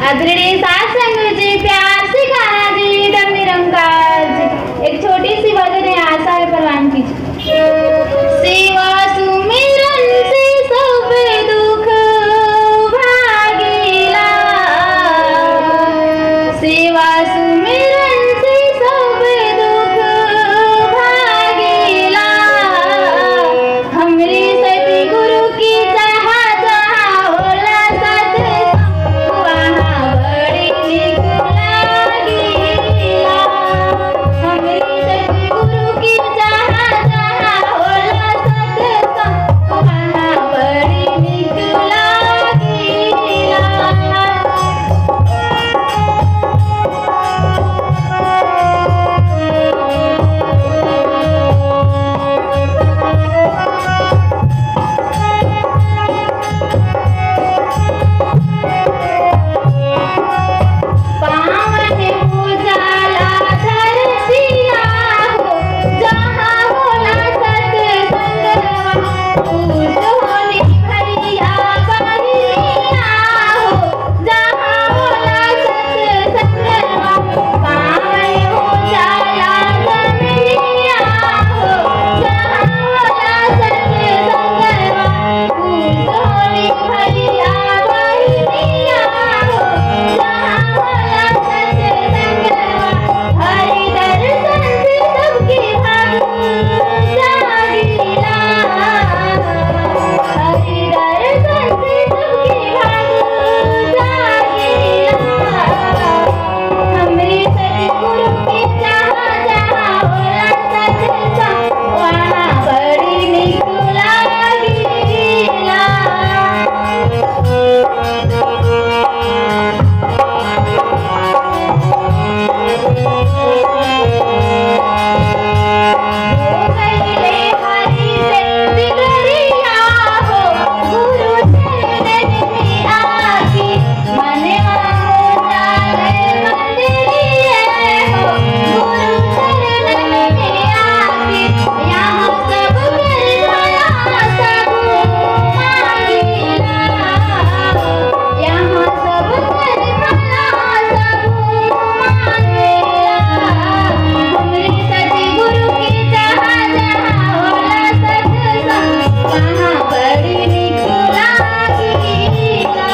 आदरणीय साथ संग जी, प्यार से गाना जी, रंग निरंकार जी। एक छोटी सी भजन है, आशा है परवान कीजिए। सेवा सुमिरन से सब दुख भागेला, सेवा सुमिरन से सब दुख भागेला। हमरे सती गुरु की जहाँ जहाँ होला सत्संग, वहाँ बड़ी निक लागेला। हमरे सती गुरु की जहाँ जहाँ होला सत्संग, वहाँ बड़ी निक लागेला। पावन पूजाला धरतिया हो, जहाँ होला सत्संगवा। पूज होनी भैया बहिनिया हो, जहाँ होला सत्संगवा। पावन पूजाला धरतिया हो, जहाँ होला सत्संगवा। पूज होनी भैया बहिनिया हो, जहाँ होला सत्संगवा। हरि दर्शन से सबके भाग जागेला, हरि दर्शन से सबके भाग जागेला। हमरे सतगुरु के जहाँ जहाँ होला सत्संग, वहाँ बड़ी निक लागेला। हो गईले हरि से बिगड़िया हो, गुरु चरणन में आके। मनवा हो जाए मंदिरिया हो, गुरु चरणन में आके। यहाँ सब कर भला सब मांगेला, यहाँ सब कर भला सब मांगेला। हमरे सतगुरु के जहाँ जहाँ होला सत्संग, वहाँ बड़ी निक लागेला।